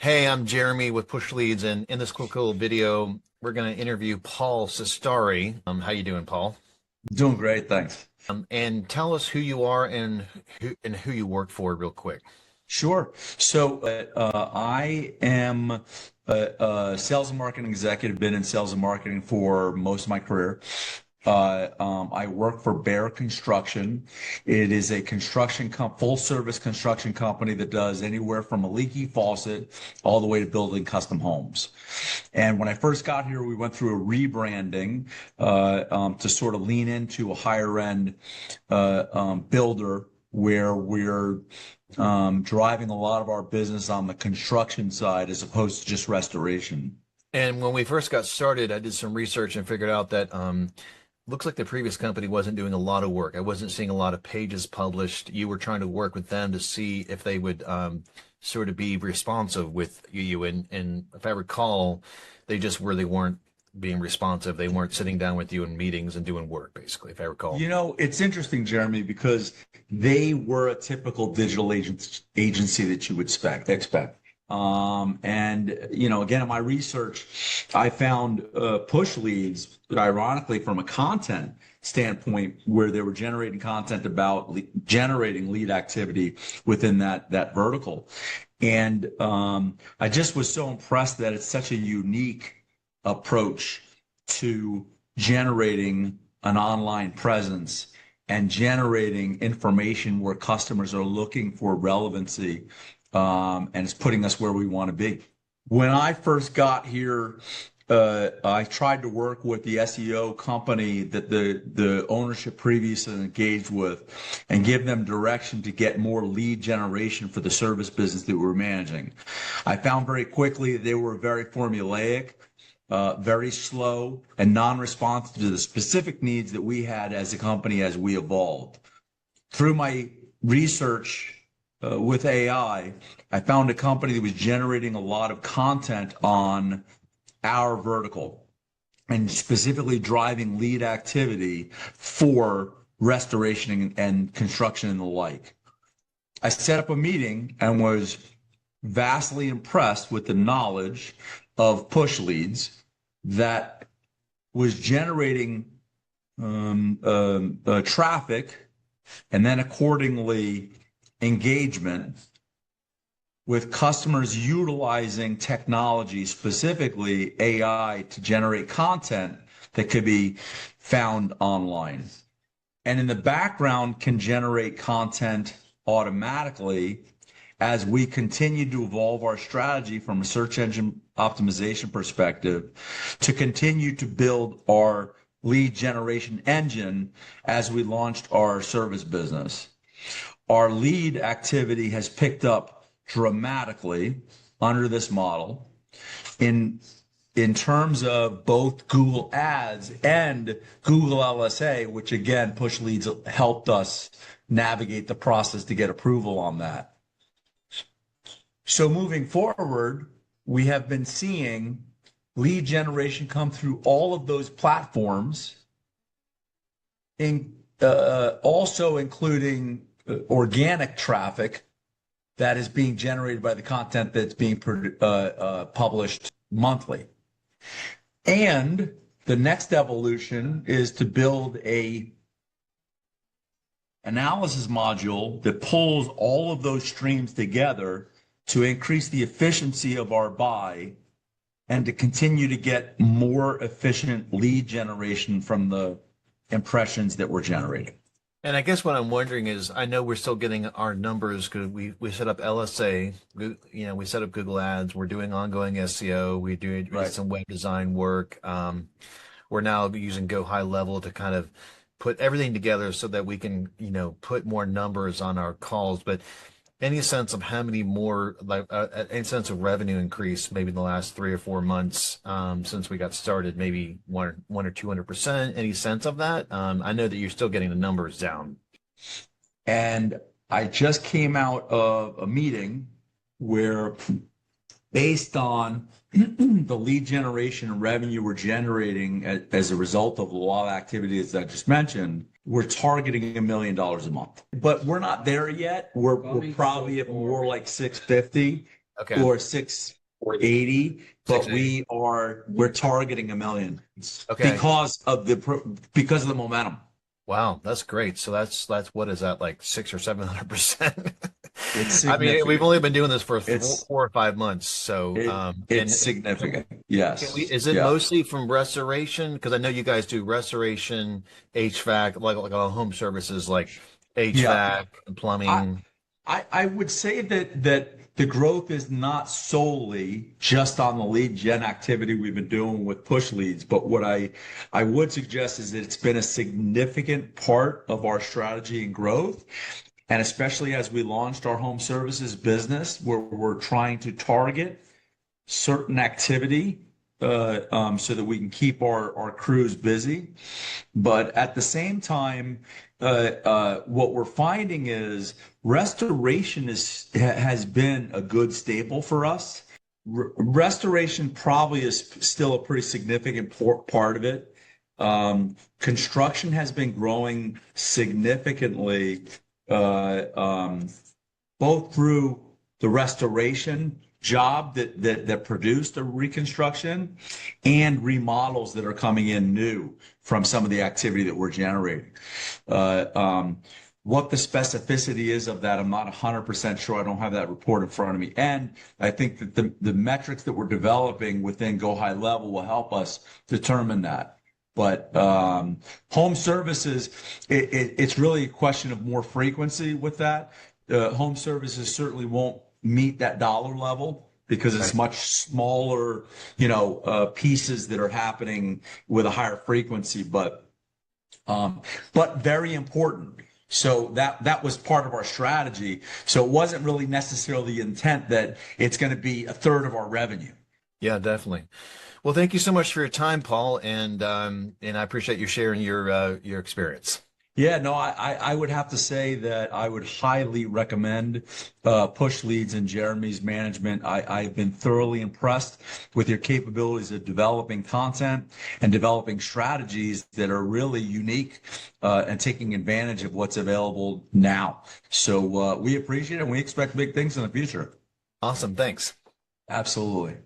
Hey, I'm Jeremy with PushLeads, and in this quick little video, we're going to interview Paul Castari. How you doing, Paul? Doing great, thanks. And tell us who you are and who you work for, real quick. Sure. I am a sales and marketing executive, been in sales and marketing for most of my career. I work for Bear Construction. It is a full service construction company that does anywhere from a leaky faucet all the way to building custom homes. And when I first got here, we went through a rebranding to sort of lean into a higher end builder where we're driving a lot of our business on the construction side as opposed to just restoration. And when we first got started, I did some research and figured out that looks like the previous company wasn't doing a lot of work. I wasn't seeing a lot of pages published. You were trying to work with them to see if they would sort of be responsive with you. And if I recall, they weren't being responsive. They weren't sitting down with you in meetings and doing work, basically, if I recall. You know, it's interesting, Jeremy, because they were a typical agency that you would expect. Again, in my research, I found push leads, ironically, from a content standpoint, where they were generating content about generating lead activity within that vertical. And I just was so impressed that it's such a unique approach to generating an online presence and generating information where customers are looking for relevancy, and it's putting us where we want to be. When I first got here, I tried to work with the SEO company that the ownership previously engaged with and give them direction to get more lead generation for the service business that we were managing. I found very quickly that they were very formulaic, very slow, and non-responsive to the specific needs that we had as a company as we evolved. Through my research with AI, I found a company that was generating a lot of content on our vertical and specifically driving lead activity for restoration and construction and the like. I set up a meeting and was vastly impressed with the knowledge of push leads that was generating traffic and then accordingly engagement with customers utilizing technology, specifically AI, to generate content that could be found online. And in the background can generate content automatically as we continue to evolve our strategy from a search engine optimization perspective to continue to build our lead generation engine as we launched our service business. Our lead activity has picked up dramatically under this model in terms of both Google Ads and Google LSA, which again, Push Leads helped us navigate the process to get approval on that. So moving forward, we have been seeing lead generation come through all of those platforms, also including organic traffic that is being generated by the content that's being published monthly. And the next evolution is to build a analysis module that pulls all of those streams together to increase the efficiency of our buy and to continue to get more efficient lead generation from the impressions that we're generating. And I guess what I'm wondering is, I know we're still getting our numbers because we set up LSA, we set up Google Ads, we're doing ongoing SEO, we do some web design work. We're now using Go High Level to kind of put everything together so that we can, put more numbers on our calls. But any sense of how many more, any sense of revenue increase maybe in the last 3 or 4 months since we got started, maybe 1 or 200%? Any sense of that? I know that you're still getting the numbers down. And I just came out of a meeting where, based on the lead generation and revenue we're generating as a result of a lot of activities that I just mentioned, we're targeting $1 million a month. But we're not there yet. We're probably at more like 650. Okay. or 680, but 680. we're targeting 1 million Okay. because of the momentum. Wow, that's great. So that's what is that, like 600 or 700%? It's I mean, we've significant. only been doing this for It's 4 or 5 months. So, it's and significant. can we, Yes. is it Yeah. mostly from restoration? Because I know you guys do restoration, HVAC, like on home services, like Yeah. HVAC and I, plumbing. I would say that the growth is not solely just on the lead gen activity we've been doing with push leads, but what I would suggest is that it's been a significant part of our strategy and growth. And especially as we launched our home services business, where we're trying to target certain activity so that we can keep our crews busy. But at the same time, what we're finding is restoration has been a good staple for us. Restoration probably is still a pretty significant part of it. Construction has been growing significantly, both through the restoration job that produced a reconstruction and remodels that are coming in new from some of the activity that we're generating. Uh, um, what the specificity is of that, I'm not 100% sure. I don't have that report in front of me. And I think that the metrics that we're developing within Go High Level will help us determine that. But home services, it's really a question of more frequency with that. Home services certainly won't meet that dollar level because it's Right. much smaller, pieces that are happening with a higher frequency, but very important. So that was part of our strategy. So it wasn't really necessarily the intent that it's going to be a third of our revenue. Yeah, definitely. Well, thank you so much for your time, Paul, and I appreciate you sharing your experience. Yeah, no, I would have to say that I would highly recommend Push Leads and Jeremy's management. I've been thoroughly impressed with your capabilities of developing content and developing strategies that are really unique and taking advantage of what's available now. So we appreciate it and we expect big things in the future. Awesome. Thanks. Absolutely.